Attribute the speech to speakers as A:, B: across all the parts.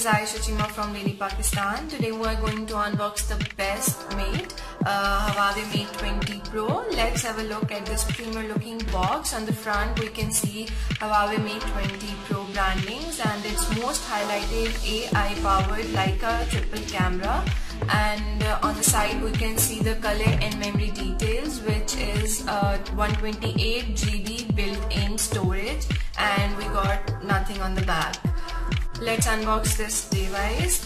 A: Shachima from Lady Pakistan. Today we are going to unbox the best made Huawei Mate 20 Pro. Let's have a look at this premier looking box. On the front we can see Huawei Mate 20 Pro brandings and its most highlighted AI powered Leica triple camera. And on the side we can see the color and memory details, which is 128 GB built-in storage, and we got nothing on the back. Let's unbox this device.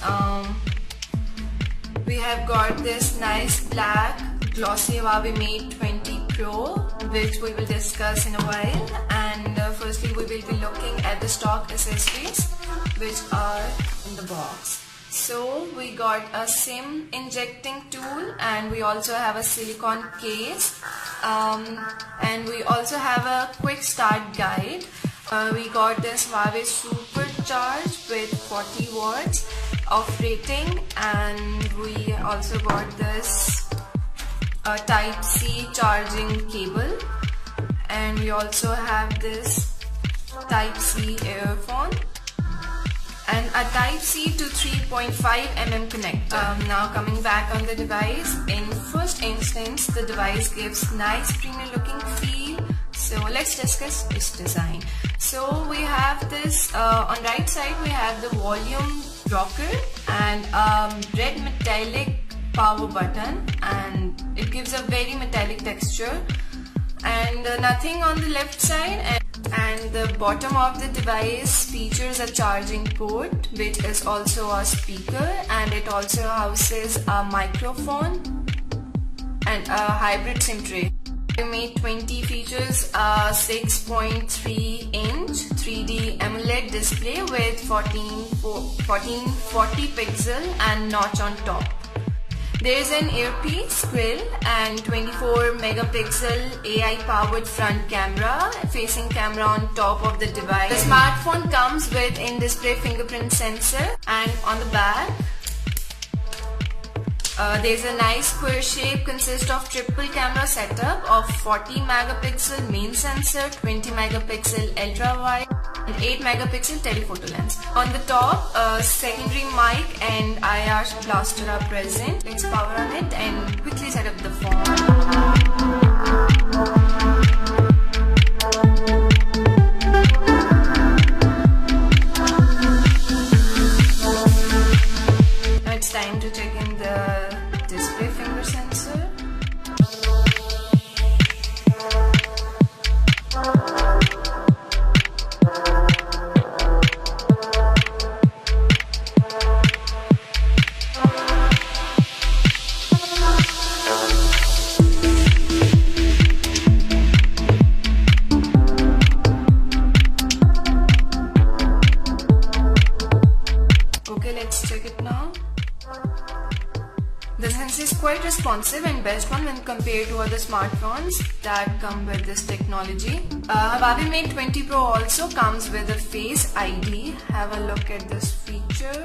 A: We have got this nice black glossy Huawei Mate 20 Pro, which we will discuss in a while. And firstly we will be looking at the stock accessories which are in the box. So we got a SIM injecting tool, and we also have a silicone case, and we also have a quick start guide. We got this Huawei Supercharge with 40 watts of rating, and we also got this Type-C charging cable, and we also have this Type-C earphone and a Type-C to 3.5mm connector. Now coming back on the device, in first instance the device gives nice premium looking feel. So let's discuss its design. So we have this, on right side we have the volume rocker and red metallic power button, and it gives a very metallic texture, and nothing on the left side. And the bottom of the device features a charging port, which is also a speaker, and it also houses a microphone and a hybrid SIM tray. The Mate 20 features a 6.3-inch 3D AMOLED display with 1440 pixel and notch on top. There is an earpiece grill and 24 megapixel AI powered front camera, facing camera on top of the device. The smartphone comes with in-display fingerprint sensor, and on the back there's a nice square shape, consists of triple camera setup of 40 megapixel main sensor, 20 megapixel ultra wide and 8 megapixel telephoto lens. On the top, secondary mic and IR blaster are present. Let's power on it and quickly set up the phone. Now it's time to check in the display finger sensor. Okay, let's check it now. The sensor is quite responsive and best one when compared to other smartphones that come with this technology. Huawei Mate 20 Pro also comes with a Face ID. Have a look at this feature.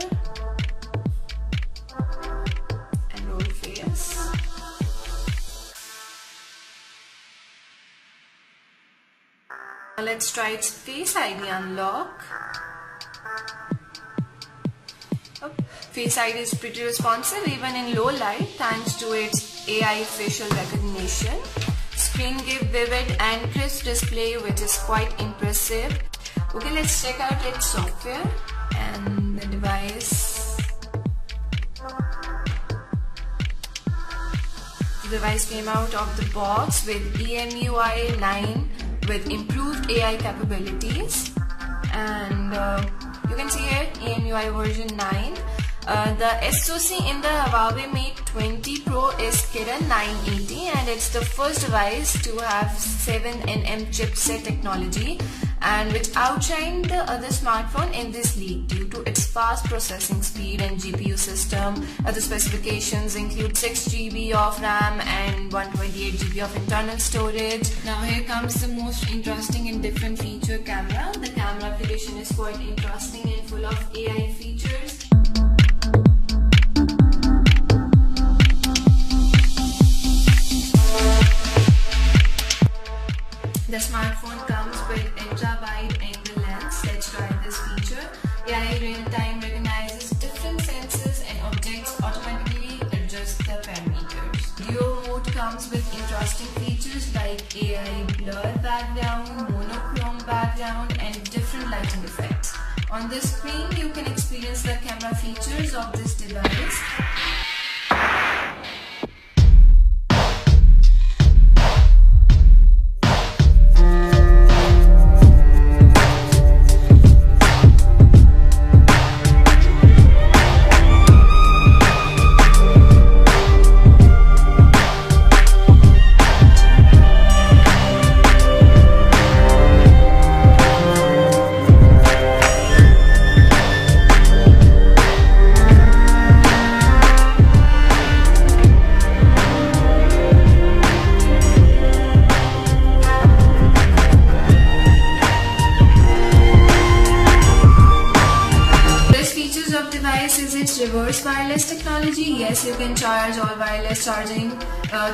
A: And roll face. Now let's try its Face ID unlock. Face ID is pretty responsive even in low light thanks to its AI facial recognition. Screen gives vivid and crisp display, which is quite impressive. Okay, let's check out its software and the device. The device came out of the box with EMUI 9 with improved AI capabilities, and you can see here EMUI version 9. The SoC in the Huawei Mate 20 Pro is Kirin 980, and it's the first device to have 7nm chipset technology, and which outshined the other smartphone in this league due to its fast processing speed and GPU system. Other specifications include 6 GB of RAM and 128 GB of internal storage. Now here comes the most interesting and different feature, camera. The camera application is quite interesting and full of AI features. The smartphone comes with ultra wide angle lens. Let's try this feature. AI real-time recognizes like AI blur background, monochrome background, and different lighting effects. On this screen, you can experience the camera features of this device. Is its reverse wireless technology. Yes, you can charge all wireless charging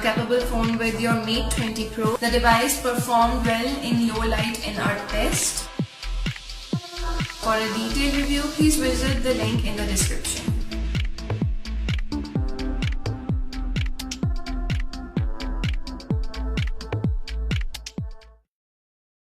A: capable phone with your Mate 20 Pro. The device performed well in low light in our test. For a detailed review, please visit the link in the description.